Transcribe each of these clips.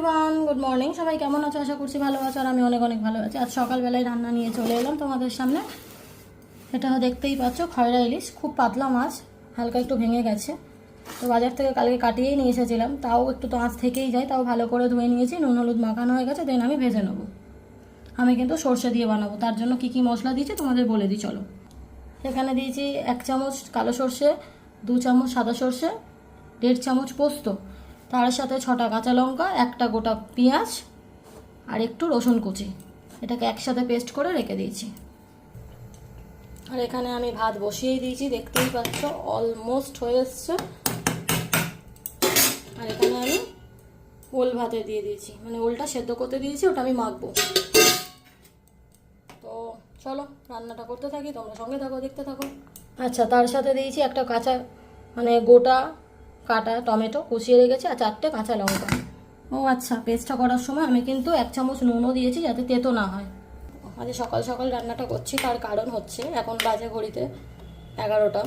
Everyone, good morning. সবাই কেমন আছো? আশা করছি ভালো আছো, আর আমি অনেক অনেক ভালো আছি। আজ সকালবেলায় রান্না নিয়ে চলে এলাম তোমাদের সামনে। এটা দেখতেই পাচ্ছ খয়রা ইলিশ, খুব পাতলা মাছ, হালকা একটু ভেঙে গেছে। তো বাজার থেকে কালকে কাটিয়েই নিয়ে এসেছিলাম, তাও একটু তো আঁচ থেকেই যায়, তাও ভালো করে ধুয়ে নিয়েছি, নুন হলুদ মাখানো হয়ে গেছে। দেন আমি ভেজে নেবো। আমি কিন্তু সর্ষে দিয়ে বানাবো, তার জন্য কি কি মশলা দিয়েছি তোমাদের বলে দিই চলো। এখানে দিয়েছি 1 চামচ কালো সর্ষে, 2 চামচ সাদা সর্ষে, 1.5 চামচ পোস্ত, তার সাথে 6টা কাঁচা লঙ্কা, 1টা গোটা পেঁয়াজ আর একটু রসুন কুচি। এটাকে একসাথে পেস্ট করে রেখে দিয়েছি। আর এখানে আমি ভাত বসিয়েই দিয়েছি, দেখতেই পাচ্ছ অলমোস্ট হয়ে এসছে। আর এখানে আমি ওল ভাতে দিয়ে দিয়েছি, মানে ওলটা সেদ্ধ করতে দিয়েছি, ওটা আমি মাখবো। তো চলো রান্নাটা করতে থাকি, তোমরা সঙ্গে থাকো, দেখতে থাকো। আচ্ছা, তার সাথে দিয়েছি একটা কাঁচা মানে গোটা কাটা টমেটো কুচিয়ে রেখেছি, আর 4টে কাঁচা লঙ্কা। ও আচ্ছা, পেস্টটা করার সময় আমি কিন্তু 1 চামচ নুনও দিয়েছি, যাতে তেতো না হয়। আজ সকাল সকাল রান্নাটা করছি, তার কারণ হচ্ছে এখন বাজে ঘড়িতে 11টা।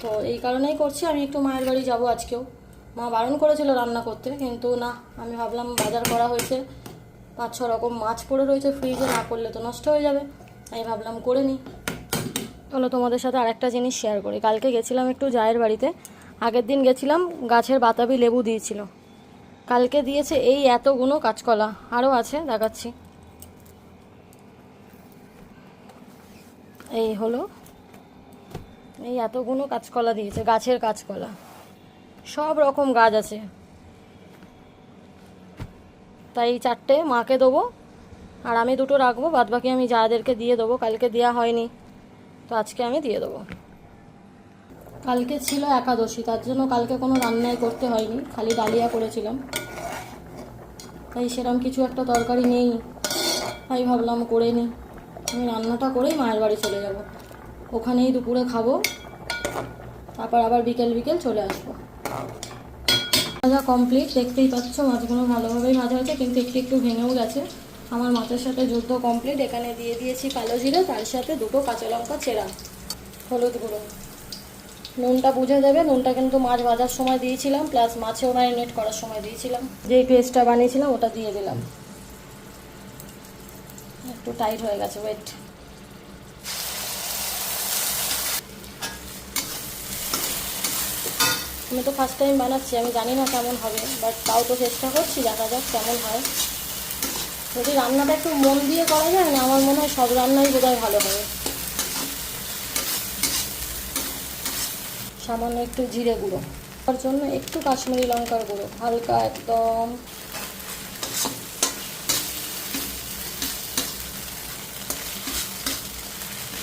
তো এই কারণেই করছি, আমি একটু মায়ের বাড়ি যাব আজকেও। মা বারণ করেছিল রান্না করতে, কিন্তু না, আমি ভাবলাম বাজার করা হয়েছে, 5-6 রকম মাছ পড়ে রয়েছে ফ্রিজে, না করলে তো নষ্ট হয়ে যাবে, তাই ভাবলাম করে নিই। চলো তোমাদের সাথে আরেকটা জিনিস শেয়ার করি। কালকে গেছিলাম একটু জায়ের বাড়িতে, আগের দিন গেছিলাম, গাছের বাতাবি লেবু দিয়েছিল, কালকে দিয়েছে এই এতগুলো কাঁচকলা, আরও আছে দেখাচ্ছি। এই হলো, এই এতগুলো কাঁচকলা দিয়েছে, গাছের কাঁচকলা, সব রকম গাছ আছে। তাই 4টে মাকে দেবো, আর আমি 2টো রাখবো, বাদবাকি আমি যাদেরকে দিয়ে দেবো। কালকে দেওয়া হয়নি, তো আজকে আমি দিয়ে দেবো। কালকে ছিল একাদশী, তার জন্য কালকে কোনো রান্নাই করতে হয়নি, খালি ডালিয়া করেছিলাম। তাই সেরকম কিছু একটা তরকারি নেই, তাই ভাবলাম করে নিই। আমি রান্নাটা করেই মায়ের বাড়ি চলে যাব, ওখানেই দুপুরে খাবো, তারপর আবার বিকেল বিকেল চলে আসবো। ভাজা কমপ্লিট, দেখতেই পাচ্ছ মাছগুলো ভালোভাবেই ভাজা হয়েছে, কিন্তু একটু একটু ভেঙেও গেছে। আমার মাছের সাথে যুদ্ধ কমপ্লিট। এখানে দিয়ে দিয়েছি কালো জিরে, তার সাথে 2টো কাঁচা লঙ্কা চেরা, হলুদ গুঁড়ো, নুনটা বুঝে দেবে। নুনটা কিন্তু মাছ ভাজার সময় দিয়েছিলাম, প্লাস মাছেও ম্যারিনেট করার সময় দিয়েছিলাম। যেই পেস্টটা বানিয়েছিলাম ওটা দিয়ে দিলাম। একটু টাইট হয়ে গেছে, ওয়েট। আমি তো ফার্স্ট টাইম বানাচ্ছি, আমি জানি না কেমন হবে, বাট তাও তো চেষ্টা করছি, দেখা যাক কেমন হয়। যদি রান্নাটা একটু মন দিয়ে করা যায় না, আমার মনে হয় সব রান্নাই বোধহয় ভালো হবে। সামান্য একটু জিরে গুঁড়ো, তার জন্য একটু কাশ্মীরি লঙ্কার গুঁড়ো, হালকা একদম।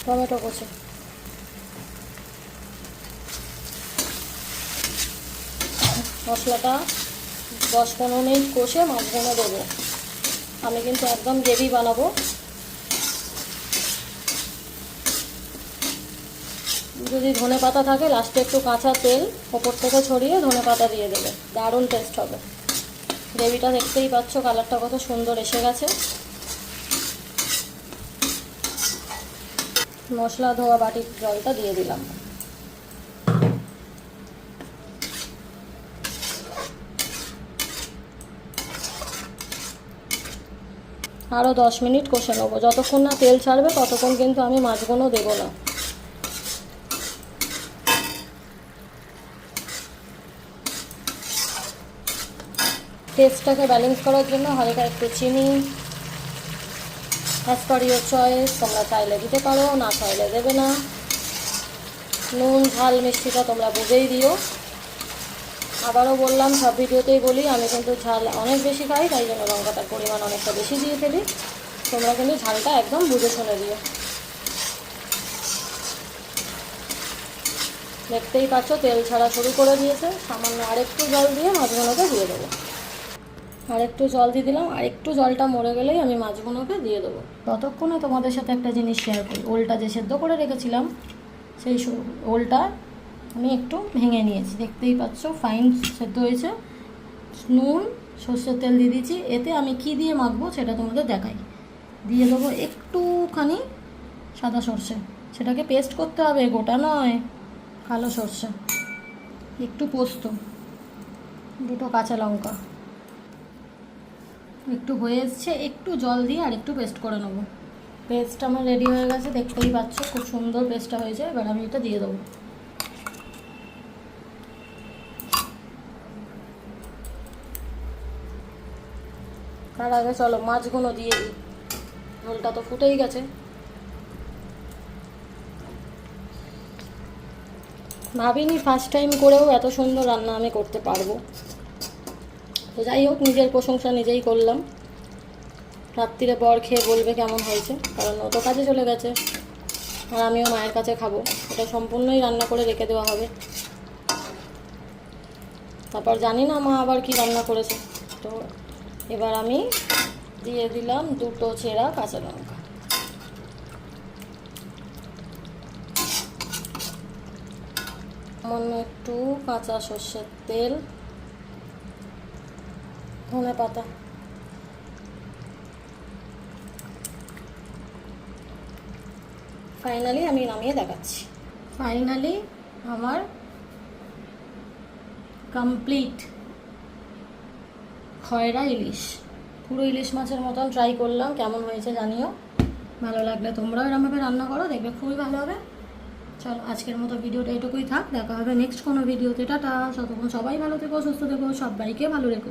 টমেটো কুচি, মশলাটা 10-15 মিনিট কষে মাছগুলো দেবো। আমি কিন্তু একদম গ্রেভি বানাবো। যদি ধনে পাতা থাকে লাস্টে একটু কাঁচা তেল ওপর থেকে ছড়িয়ে ধনে পাতা দিয়ে দেবে, দারুণ টেস্ট হবে। গ্রেভিটা দেখতেই পাচ্ছ, কালারটা কত সুন্দর এসে গেছে। মশলা ধোয়া বাটির জলটা দিয়ে দিলাম। আরও 10 মিনিট কষে নেবো, যতক্ষণ না তেল ছাড়বে ততক্ষণ কিন্তু আমি মাছগুলো দেবো না। টেস্টটাকে ব্যালেন্স করার জন্য হালকা একটু চিনি, অ্যাজ পার ইয়োর চয়েস, তোমরা চাইলে দিতে পারো, না চাইলে দেবে না। নুন ঝাল মিষ্টিটা তোমরা বুঝেই দিও। আবারও বললাম, সব ভিডিওতেই বলি, আমি কিন্তু ঝাল অনেক বেশি খাই, তাই জন্য লঙ্কাটার পরিমাণ অনেকটা বেশি দিয়ে ফেলি। তোমরা কিন্তু ঝালটা একদম বুঝে শুনে দিও। দেখতেই পাচ্ছ তেল ছাড়া শুরু করে দিয়েছে। সামান্য আরেকটু জল দিয়ে মাছগুলোকে দিয়ে দেবো। আরেকটু জল দিয়ে দিলাম, আর একটু জলটা মরে গেলেই আমি মাছগুলোকে দিয়ে দেবো। ততক্ষণে তোমাদের সাথে একটা জিনিস শেয়ার করি। ওলটা যে সেদ্ধ করে রেখেছিলাম, সেই ওলটা আমি একটু ভেঙে নিয়েছি, দেখতেই পাচ্ছ ফাইন সেদ্ধ হয়েছে। নুন সর্ষের তেল দিয়ে দিয়েছি। এতে আমি কি দিয়ে মাখবো সেটা তোমাদের দেখাই। দিয়ে দেবো একটুখানি সাদা সর্ষে, সেটাকে পেস্ট করতে হবে, গোটা নয়, কালো সর্ষে, একটু পোস্ত, 2টো কাঁচা লঙ্কা, একটু হয়ে এসছে, একটু জল দিয়ে আর একটু পেস্ট করে নেবো। পেস্ট আমার রেডি হয়ে গেছে, দেখতেই পাচ্ছ খুব সুন্দর পেস্টটা হয়েছে। এবার আমি এটা দিয়ে দেবো। তার আগে চলো মাছগুলো দিয়ে দিই, ঝোলটা তো ফুটেই গেছে। ভাবিনি ফার্স্ট টাইম করেও এত সুন্দর রান্না আমি করতে পারবো। তো যাই হোক, নিজের প্রশংসা নিজেই করলাম। রাত্রিরে বর খেয়ে বলবে কেমন হয়েছে, কারণ ও তো কাজে চলে গেছে আর আমিও মায়ের কাছে খাবো। এটা সম্পূর্ণই রান্না করে রেখে দেওয়া হবে। তারপর জানি না মা আবার কি রান্না করেছে। তো এবার আমি দিয়ে দিলাম 2টো চেরা কাঁচা লঙ্কা। সামান্য একটু কাঁচা সর্ষের তেল, ধনে পাতা। ফাইনালি আমি নামিয়ে দেখাচ্ছি। ফাইনালি আমার কমপ্লিট খয়রা ইলিশ। পুরো ইলিশ মাছের মতন ট্রাই করলাম, কেমন হয়েছে জানিও। ভালো লাগলে তোমরাও এরমভাবে রান্না করো, দেখবে খুবই ভালো হবে। চলো আজকের মতো ভিডিওটা এটুকুই থাক, দেখা হবে নেক্সট কোনো ভিডিওতে। টাটা। ততক্ষণ সবাই ভালো থেকো, সুস্থ থেকো, সবাইকে ভালো রেখো।